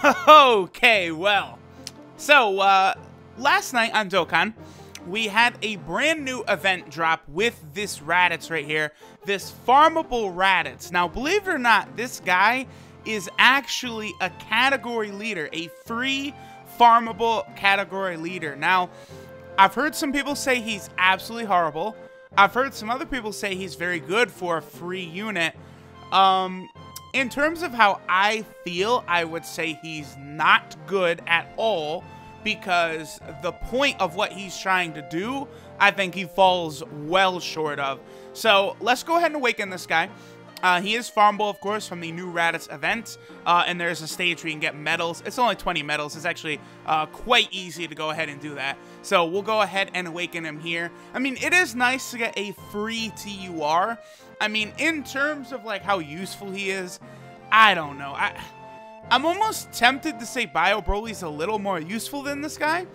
Okay, well, so last night on Dokkan, we had a brand new event drop with this Raditz right here, this farmable Raditz. Now, believe it or not, this guy is actually a category leader, a free farmable category leader. Now, I've heard some people say he's absolutely horrible. I've heard some other people say he's very good for a free unit. In terms of how I feel, I would say he's not good at all, because the point of what he's trying to do, I think he falls well short of. So let's go ahead and awaken this guy. He is farmable, of course, from the new Raditz event, and there's a stage where you can get medals. It's only 20 medals. It's actually quite easy to go ahead and do that. So we'll go ahead and awaken him here. I mean, it is nice to get a free TUR. I mean, in terms of like how useful he is, I don't know. I'm almost tempted to say Bio Broly's a little more useful than this guy.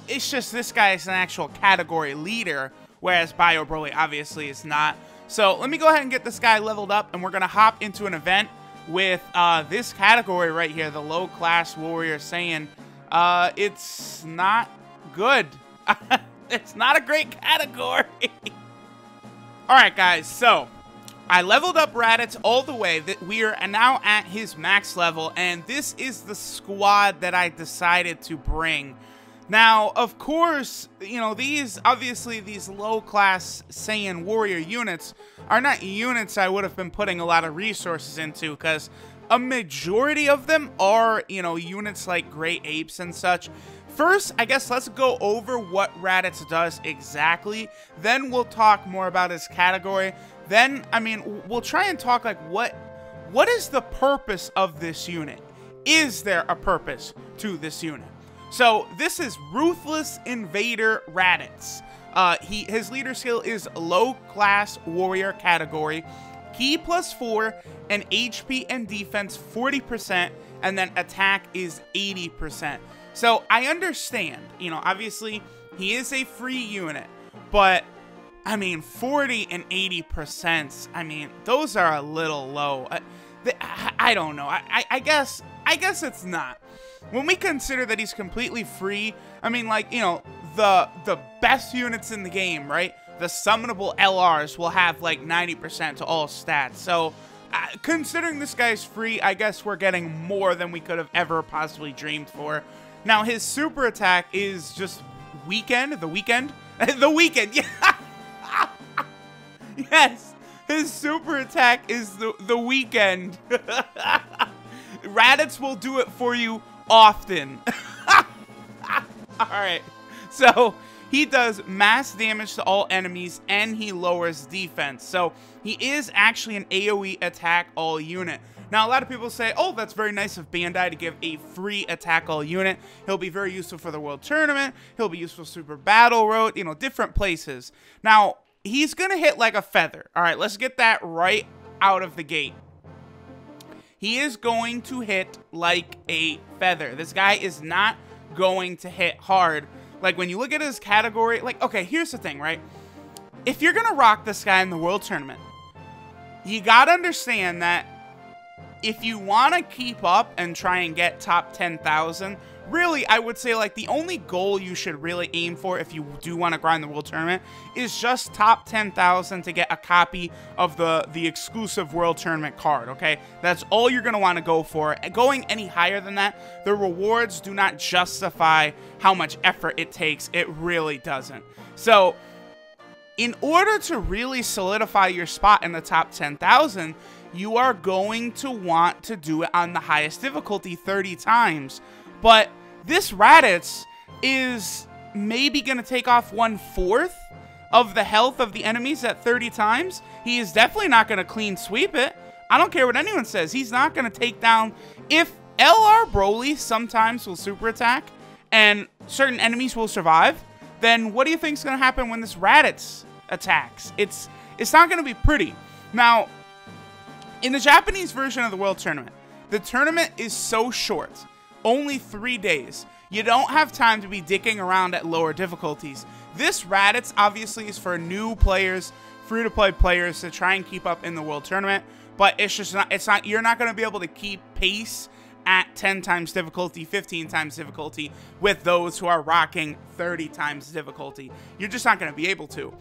It's just this guy is an actual category leader, whereas Bio Broly obviously is not. So let me go ahead and get this guy leveled up, and we're going to hop into an event with this category right here, the low-class warrior Saiyan. It's not good. It's not a great category. Alright, guys, so I leveled up Raditz all the way. That we are now at his max level, and this is the squad that I decided to bring. Now, of course, you know, these low-class Saiyan warrior units are not units I would have been putting a lot of resources into, because a majority of them are, you know, units like Great Apes and such. First, I guess let's go over what Raditz does exactly. Then we'll talk more about his category. Then, I mean, we'll try and talk like what is the purpose of this unit? Is there a purpose to this unit? So this is Ruthless Invader Raditz. His leader skill is low class warrior category, Ki +4, and HP and defense 40%, and then attack is 80%. So I understand, you know, obviously he is a free unit, but I mean 40 and 80%, I mean those are a little low. I don't know. I guess it's not. When we consider that he's completely free, I mean, like, you know, the best units in the game, right? The summonable LRs will have like 90% to all stats. So, considering this guy's free, I guess we're getting more than we could have ever possibly dreamed for. Now, his super attack is just Weekend. The Weekend, yeah. Yes, his super attack is the Weekend. Raditz will do it for you often. Alright, so he does mass damage to all enemies, and he lowers defense. So he is actually an AOE attack all unit. Now, a lot of people say, oh, that's very nice of Bandai to give a free attack all unit. He'll be very useful for the World Tournament. He'll be useful for Super Battle Road, you know, different places. Now, he's going to hit like a feather. Alright, let's get that right out of the gate. He is going to hit like a feather. This guy is not going to hit hard. Like, when you look at his category, like, okay, here's the thing, right? If you're going to rock this guy in the World Tournament, you got to understand that if you want to keep up and try and get top 10,000, really, I would say, like, the only goal you should really aim for if you do want to grind the World Tournament is just top 10,000 to get a copy of the exclusive World Tournament card, okay? That's all you're going to want to go for. Going any higher than that, the rewards do not justify how much effort it takes. It really doesn't. So, in order to really solidify your spot in the top 10,000, you are going to want to do it on the highest difficulty 30 times. But this Raditz is maybe going to take off 1/4 of the health of the enemies at 30 times. He is definitely not going to clean sweep it. I don't care what anyone says. He's not going to take down... If LR Broly sometimes will super attack and certain enemies will survive, then what do you think is going to happen when this Raditz attacks? It's not going to be pretty. Now, in the Japanese version of the World Tournament, the tournament is so short. Only 3 days. You don't have time to be dicking around at lower difficulties. This Raditz obviously is for new players, free-to-play players to try and keep up in the World Tournament, but it's just not, you're not going to be able to keep pace 10 times difficulty, 15 times difficulty with those who are rocking 30 times difficulty. You're just not going to be able to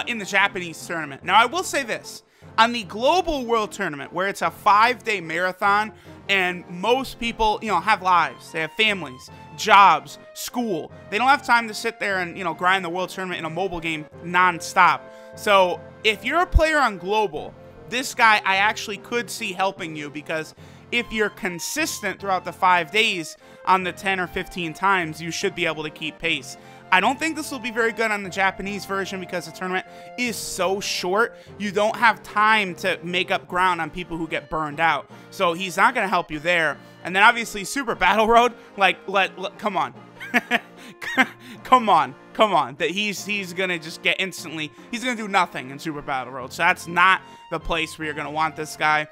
in the Japanese tournament. Now, I will say this. On the Global World Tournament, where it's a 5-day marathon, and most people, you know, have lives. They have families, jobs, school. They don't have time to sit there and, you know, grind the World Tournament in a mobile game non-stop. So, if you're a player on Global, this guy I actually could see helping you, because if you're consistent throughout the 5 days on the 10 or 15 times, you should be able to keep pace. I don't think this will be very good on the Japanese version because the tournament is so short. You don't have time to make up ground on people who get burned out. So he's not going to help you there. And then obviously Super Battle Road, like, come on. come on. That he's going to just get instantly, he's going to do nothing in Super Battle Road. So that's not the place where you're going to want this guy.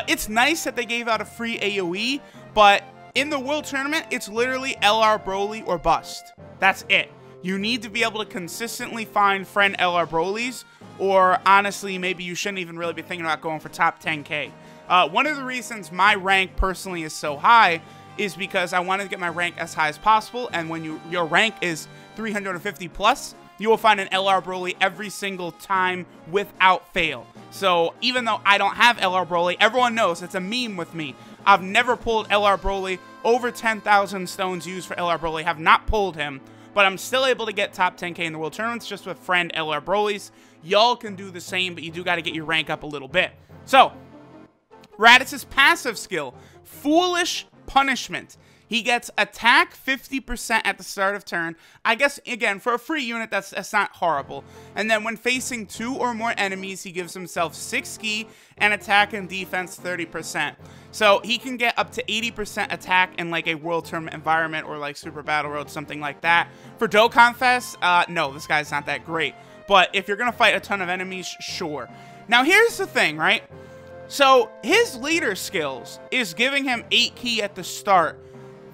It's nice that they gave out a free AOE, but in the World Tournament, it's literally LR Broly or bust. That's it. You need to be able to consistently find friend LR Brolys, or honestly, maybe you shouldn't even really be thinking about going for top 10K. One of the reasons my rank personally is so high is because I wanted to get my rank as high as possible, and when your rank is 350 plus, you will find an LR Broly every single time without fail. So even though I don't have LR Broly, everyone knows it's a meme with me. I've never pulled LR Broly. Over 10,000 stones used for LR Broly. Have not pulled him, but I'm still able to get top 10K in the World Tournaments just with friend LR Brolys. Y'all can do the same, but you do got to get your rank up a little bit. So, Raditz's passive skill, Foolish Punishment. He gets attack 50% at the start of turn. I guess, again, for a free unit, that's not horrible. And then when facing 2 or more enemies, he gives himself 6 ki and attack and defense 30%. So he can get up to 80% attack in like a World Tournament environment or like Super Battle Road, something like that. For Dokkan Fest, no, this guy's not that great. But if you're going to fight a ton of enemies, sure. Now, here's the thing, right? So his leader skills is giving him 8 ki at the start.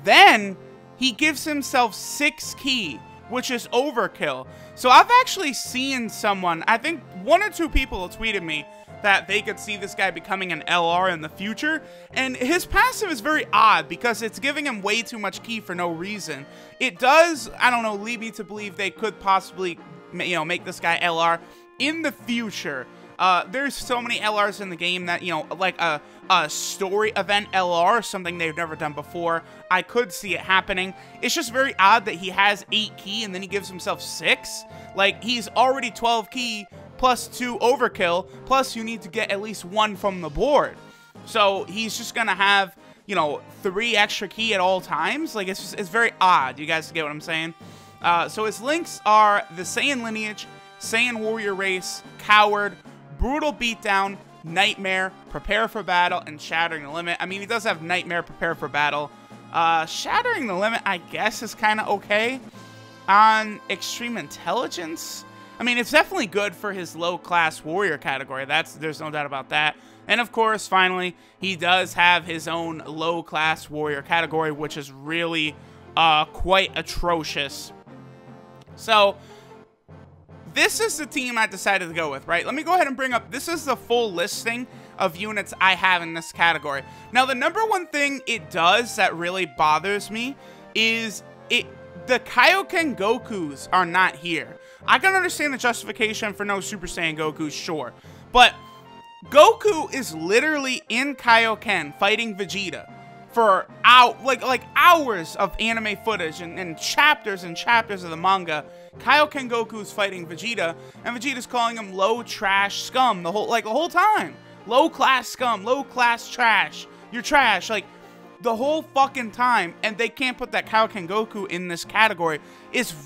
Then he gives himself 6 ki, which is overkill. So I've actually seen someone, I think 1 or 2 people tweeted me that they could see this guy becoming an LR in the future. And his passive is very odd because it's giving him way too much ki for no reason. It does, I don't know, lead me to believe they could possibly, you know, make this guy LR in the future. There's so many LRs in the game that, you know, like a story event LR, something they've never done before. I could see it happening. It's just very odd that he has 8 ki and then he gives himself 6. Like, he's already 12 ki plus 2 overkill, plus you need to get at least 1 from the board. So he's just gonna have, you know, 3 extra ki at all times. Like, it's very odd. You guys get what I'm saying? So his links are the Saiyan Lineage, Saiyan Warrior Race, Coward, Brutal Beatdown, Nightmare, Prepare for Battle, and Shattering the Limit. I mean, he does have Nightmare, Prepare for Battle. Shattering the Limit, I guess, is kind of okay. On Extreme Intelligence, I mean, it's definitely good for his low-class warrior category. There's no doubt about that. And, of course, finally, he does have his own low-class warrior category, which is really quite atrocious. So, this is the team I decided to go with, right? Let me go ahead and bring up, this is the full listing of units I have in this category. Now, the #1 thing it does that really bothers me is the Kaioken Gokus are not here. I can understand the justification for no Super Saiyan Goku, sure. But Goku is literally in Kaioken fighting Vegeta for hours of anime footage and chapters and chapters of the manga. Kaioken Goku's fighting Vegeta, and Vegeta's calling him low trash scum the whole time. Low class scum, low class trash. You're trash, like the whole fucking time, and they can't put that Kaioken Goku in this category.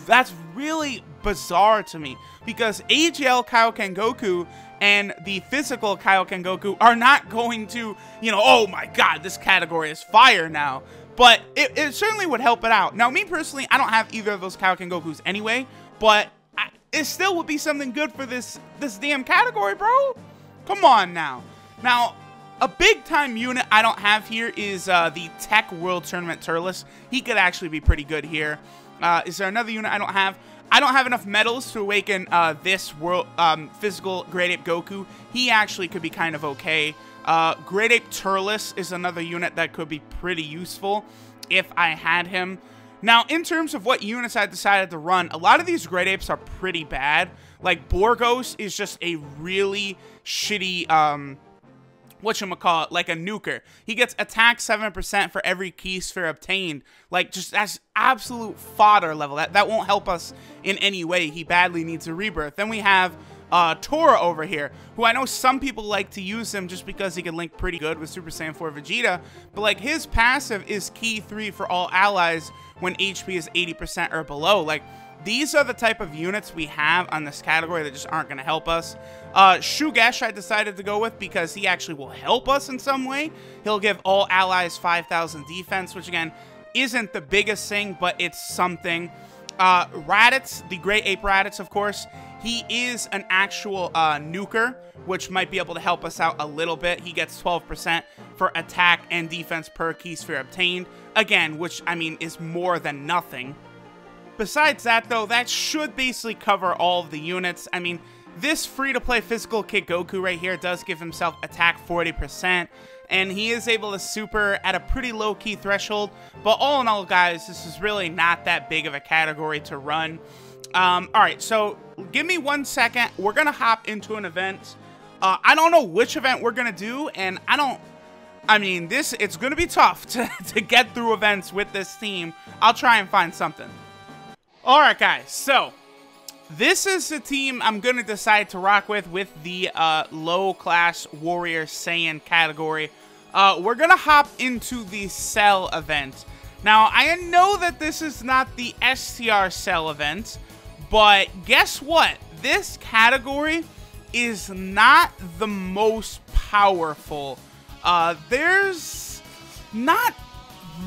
That's really bizarre to me, because AGL Kaioken Goku and the physical Kaioken Goku are not going to, you know, oh my god, this category is fire now. But it certainly would help it out. Now, me personally, I don't have either of those Kaioken Gokus anyway, but it still would be something good for this damn category, bro. Come on now. Now, a big-time unit I don't have here is the Tech World Tournament Turles. He could actually be pretty good here. Is there another unit I don't have? I don't have enough medals to awaken this world physical Great Ape Goku. He actually could be kind of okay. Great Ape Turles is another unit that could be pretty useful if I had him. Now, in terms of what units I decided to run, a lot of these Great Apes are pretty bad. Like, Borgos is just a really shitty, whatchamacallit, like a nuker. He gets attack 7% for every key sphere obtained. Like, just that's absolute fodder level. That won't help us in any way. He badly needs a rebirth. Then we have TUR over here, who I know some people like to use him just because he can link pretty good with Super Saiyan 4 Vegeta, but like his passive is key 3 for all allies when HP is 80% or below. Like, these are the type of units we have on this category that just aren't going to help us. Shugesh I decided to go with because he actually will help us in some way. He'll give all allies 5,000 defense, which again isn't the biggest thing, but it's something. Raditz, the Great Ape Raditz, of course, he is an actual nuker, which might be able to help us out a little bit. He gets 12% for attack and defense per key sphere obtained. Again, which, I mean, is more than nothing. Besides that, though, that should basically cover all of the units. I mean, this free-to-play physical Kid Goku right here does give himself attack 40%, and he is able to super at a pretty low-key threshold. But all in all, guys, this is really not that big of a category to run. Alright, so give me 1 second. We're going to hop into an event. I don't know which event we're going to do, and I mean, it's going to be tough to get through events with this team. I'll try and find something. Alright, guys, so this is the team I'm going to decide to rock with the low-class Warrior Saiyan category. We're going to hop into the Cell event. Now, I know that this is not the STR Cell event, but guess what? This category is not the most powerful. There's not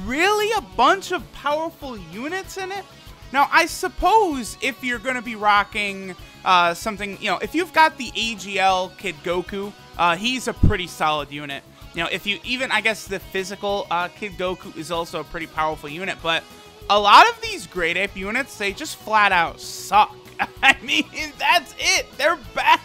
really a bunch of powerful units in it. Now, I suppose if you're going to be rocking something, you know, if you've got the AGL Kid Goku, he's a pretty solid unit. You know, if you even, I guess the physical Kid Goku is also a pretty powerful unit, but a lot of these Great Ape units, they just flat out suck. I mean, that's it. They're bad.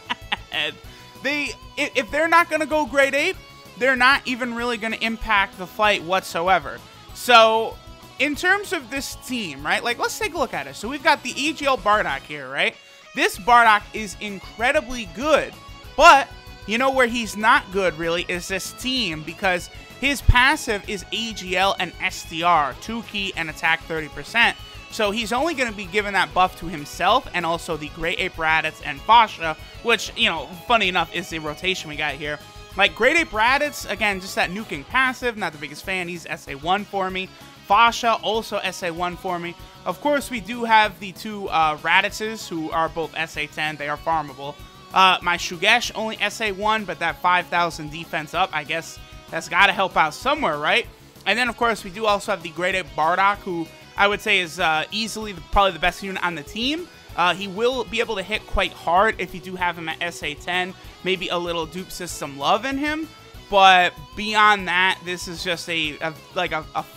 If they're not going to go Great Ape, they're not even really going to impact the fight whatsoever. So, in terms of this team, right, like, let's take a look at it. So, we've got the AGL Bardock here, right? This Bardock is incredibly good, but you know where he's not good, really, is this team, because his passive is AGL and STR, 2 key and attack 30%. So he's only going to be given that buff to himself and also the Great Ape Raditz and Fasha, which, you know, funny enough, is the rotation we got here. Like, Great Ape Raditz, again, just that nuking passive, not the biggest fan. He's SA1 for me. Fasha, also SA1 for me. Of course, we do have the 2 Raditzes, who are both SA10. They are farmable. My Shugesh, only SA1, but that 5,000 defense up, I guess that's got to help out somewhere, right? And then, of course, we do also have the Great Ape Bardock, who I would say is easily probably the best unit on the team. He will be able to hit quite hard if you do have him at SA10. Maybe a little dupe system love in him. But beyond that, this is just a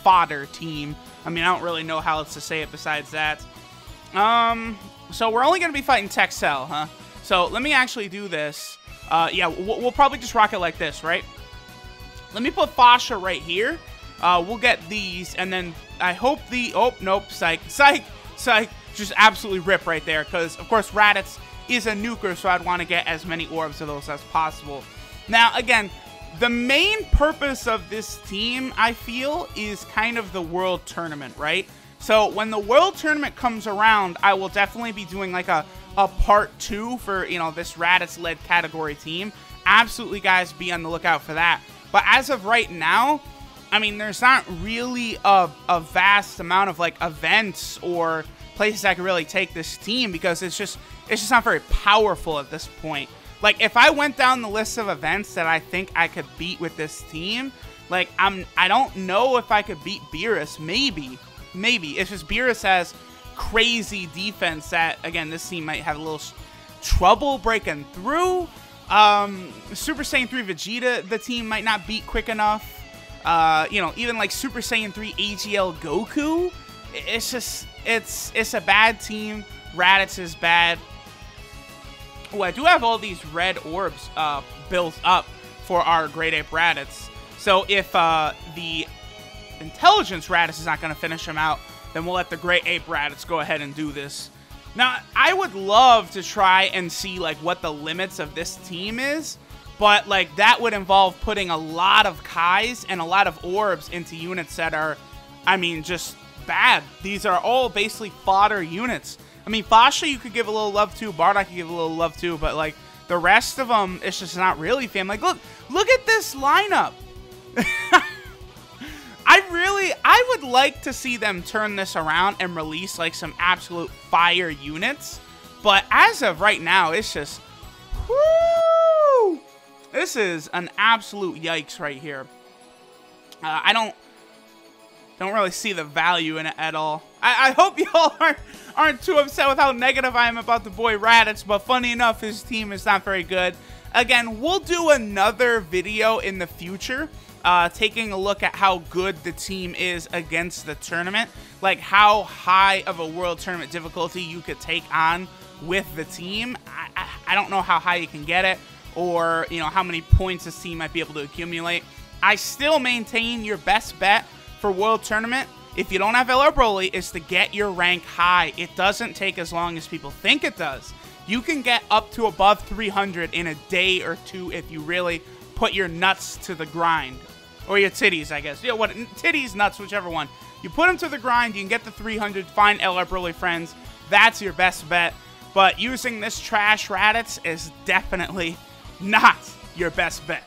fodder team. I mean, I don't really know how else to say it besides that. So we're only going to be fighting Tech Cell, huh? So let me actually do this. Yeah, we'll probably just rock it like this, right? Let me put Fasha right here. We'll get these, and then I hope the... Oh, nope, psych. Just absolutely rip right there, because, of course, Raditz is a nuker, so I'd want to get as many orbs of those as possible. Now, again, the main purpose of this team, I feel, is kind of the World Tournament, right? So when the World Tournament comes around, I will definitely be doing like a part 2 for, you know, this Raditz-led category team. Absolutely, guys, be on the lookout for that. But as of right now, I mean, there's not really a vast amount of, like, events or places I can really take this team, because it's just not very powerful at this point. Like, if I went down the list of events that I think I could beat with this team, like, I don't know if I could beat Beerus. Maybe. It's just Beerus has crazy defense that, again, this team might have a little trouble breaking through. Super Saiyan 3 Vegeta, the team might not beat quick enough. You know, even like Super Saiyan 3 AGL Goku, it's just, it's a bad team. Raditz is bad. Oh, I do have all these red orbs built up for our Great Ape Raditz. So if the Intelligence Raditz is not going to finish him out, then we'll let the Great Ape Raditz go ahead and do this. Now, I would love to try and see, like, what the limits of this team is, but, like, that would involve putting a lot of Kais and a lot of orbs into units that are, I mean, just bad. These are all basically fodder units. I mean, Fasha you could give a little love to, Bardock you could give a little love to, but, like, the rest of them, it's just not really fam. Like, look at this lineup. I would like to see them turn this around and release, like, some absolute fire units. But as of right now, it's just, whoo! This is an absolute yikes right here. I don't really see the value in it at all. I hope y'all aren't too upset with how negative I am about the boy Raditz, but funny enough, his team is not very good. Again, we'll do another video in the future, taking a look at how good the team is against the tournament, like how high of a world tournament difficulty you could take on with the team. I don't know how high you can get it, or, you know, how many points this team might be able to accumulate. I still maintain your best bet for World Tournament, if you don't have LR Broly, is to get your rank high. It doesn't take as long as people think it does. You can get up to above 300 in a day or two if you really put your nuts to the grind. Or your titties, I guess. Yeah, what, titties, nuts, whichever one. You put them to the grind, you can get the 300, find LR Broly friends. That's your best bet. But using this trash Raditz is definitely not your best bet.